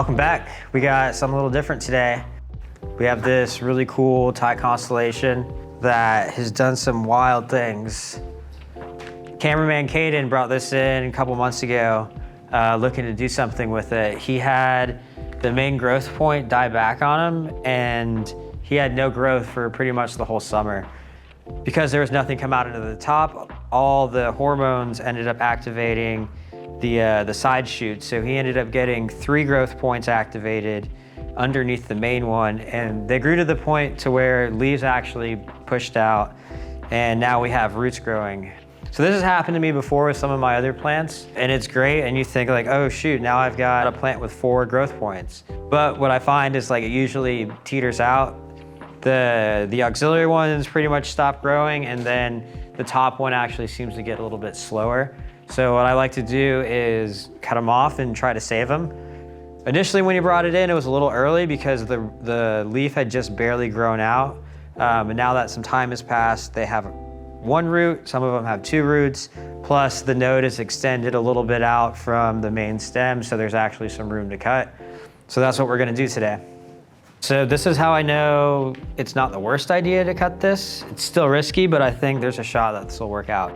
Welcome back. We got something a little different today. We have this really cool Thai constellation that has done some wild things. Cameraman Kaden brought this in a couple months ago, looking to do something with it. He had the main growth point die back on him, and he had no growth for pretty much the whole summer. Because there was nothing come out into the top, all the hormones ended up activating the side chutes. So he ended up getting 3 growth points activated underneath the main one, and they grew to the point to where leaves actually pushed out, and now we have roots growing. So this has happened to me before with some of my other plants, and it's great, and you think like, oh shoot, now I've got a plant with 4 growth points. But what I find is like it usually teeters out. The auxiliary ones pretty much stop growing, and then the top one actually seems to get a little bit slower. So what I like to do is cut them off and try to save them. Initially when he brought it in, it was a little early because the leaf had just barely grown out. And now that some time has passed, they have 1 root, some of them have 2 roots, plus the node is extended a little bit out from the main stem, so there's actually some room to cut. So that's what we're gonna do today. So this is how I know it's not the worst idea to cut this. It's still risky, but I think there's a shot that this will work out.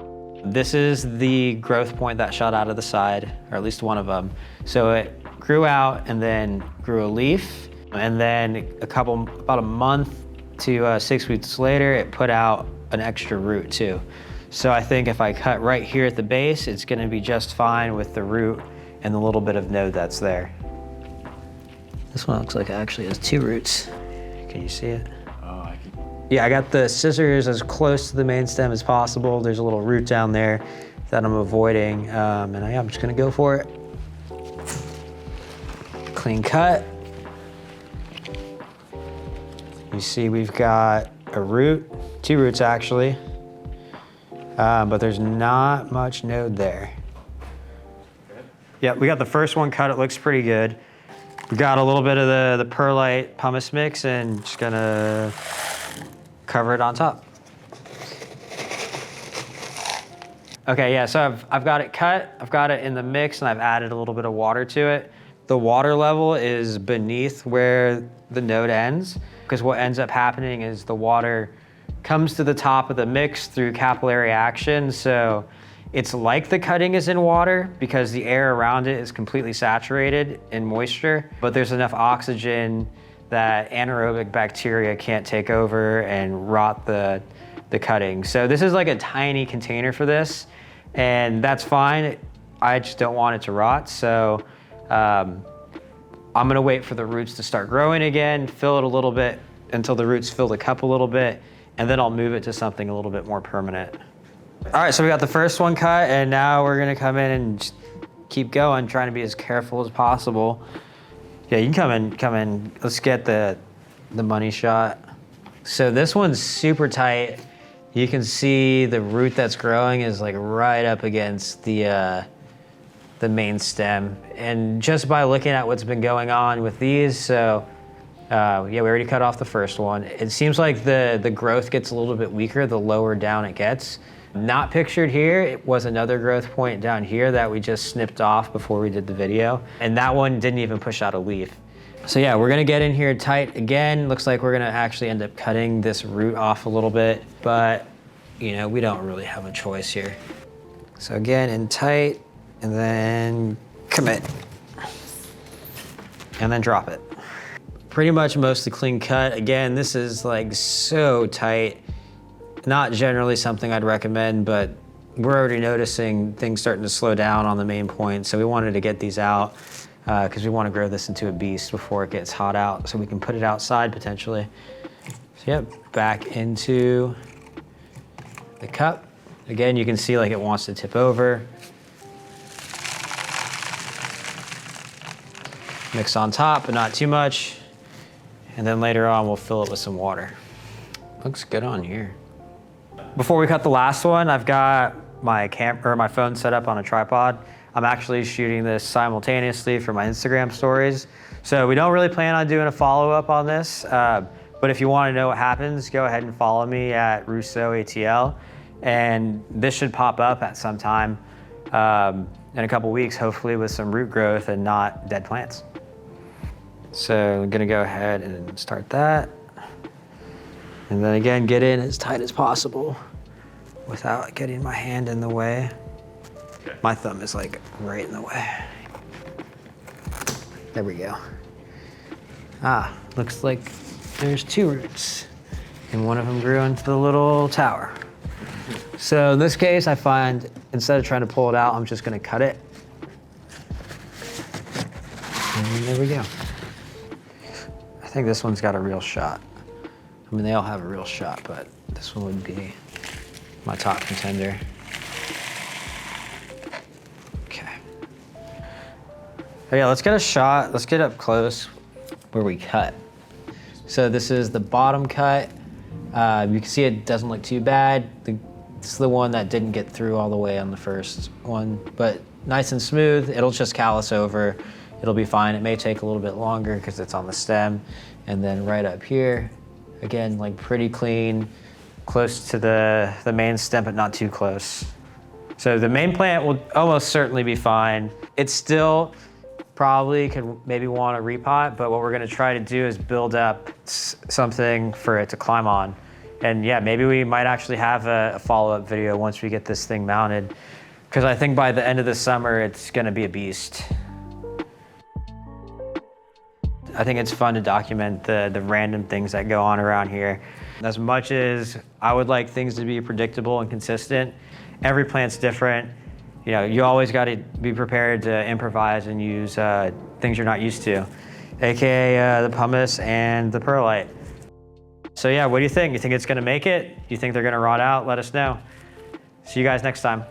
This is the growth point that shot out of the side, or at least one of them. So it grew out and then grew a leaf, and then about a month to 6 weeks later, it put out an extra root too. So I think if I cut right here at the base, it's gonna be just fine with the root and the little bit of node that's there. This one looks like it actually has 2 roots. Can you see it? Yeah, I got the scissors as close to the main stem as possible. There's a little root down there that I'm avoiding, and I'm just gonna go for it. Clean cut. You see we've got a root, 2 roots actually, but there's not much node there. Yeah, we got the first one cut, it looks pretty good. We got a little bit of the perlite pumice mix, and just gonna cover it on top. Okay, yeah, so I've got it cut, I've got it in the mix, and I've added a little bit of water to it. The water level is beneath where the node ends, because what ends up happening is the water comes to the top of the mix through capillary action, so it's like the cutting is in water because the air around it is completely saturated in moisture, but there's enough oxygen that anaerobic bacteria can't take over and rot the cutting. So this is like a tiny container for this, and that's fine. I just don't want it to rot, so I'm gonna wait for the roots to start growing again, fill it a little bit until the roots fill the cup a little bit, and then I'll move it to something a little bit more permanent. All right, so we got the first one cut, and now we're gonna come in and just keep going, trying to be as careful as possible. Yeah, you can come in. Let's get the money shot. So this one's super tight. You can see the root that's growing is like right up against the main stem. And just by looking at what's been going on with these, so yeah, we already cut off the first one. It seems like the growth gets a little bit weaker the lower down it gets. Not pictured here, it was another growth point down here that we just snipped off before we did the video. And that one didn't even push out a leaf. So yeah, we're gonna get in here tight again. Looks like we're gonna actually end up cutting this root off a little bit, but you know, we don't really have a choice here. So again, in tight, and then commit. And then drop it. Pretty much mostly clean cut. Again, this is like so tight. Not generally something I'd recommend, but we're already noticing things starting to slow down on the main point, so we wanted to get these out because we want to grow this into a beast before it gets hot out, so we can put it outside potentially. So yep, back into the cup. Again, you can see like it wants to tip over. Mix on top, but not too much. And then later on, we'll fill it with some water. Looks good on here. Before we cut the last one, I've got my phone set up on a tripod. I'm actually shooting this simultaneously for my Instagram stories. So we don't really plan on doing a follow-up on this, but if you want to know what happens, go ahead and follow me at RussoATL, and this should pop up at some time in a couple weeks, hopefully with some root growth and not dead plants. So I'm gonna go ahead and start that. And then again, get in as tight as possible without getting my hand in the way. Okay. My thumb is like right in the way. There we go. Ah, looks like there's 2 roots and one of them grew into the little tower. So in this case, I find instead of trying to pull it out, I'm just gonna cut it. And there we go. I think this one's got a real shot. I mean, they all have a real shot, but this one would be my top contender. Okay. Oh yeah, let's get a shot. Let's get up close where we cut. So this is the bottom cut. You can see it doesn't look too bad. This is the one that didn't get through all the way on the first one, but nice and smooth. It'll just callus over. It'll be fine. It may take a little bit longer because it's on the stem. And then right up here, again, like pretty clean, close to the main stem, but not too close. So the main plant will almost certainly be fine. It's still probably could maybe want a repot, but what we're gonna try to do is build up something for it to climb on. And yeah, maybe we might actually have a follow-up video once we get this thing mounted, because I think by the end of the summer, it's gonna be a beast. I think it's fun to document the random things that go on around here. As much as I would like things to be predictable and consistent, every plant's different. You know, you always gotta be prepared to improvise and use things you're not used to, AKA the pumice and the perlite. So yeah, what do you think? You think it's gonna make it? Do you think they're gonna rot out? Let us know. See you guys next time.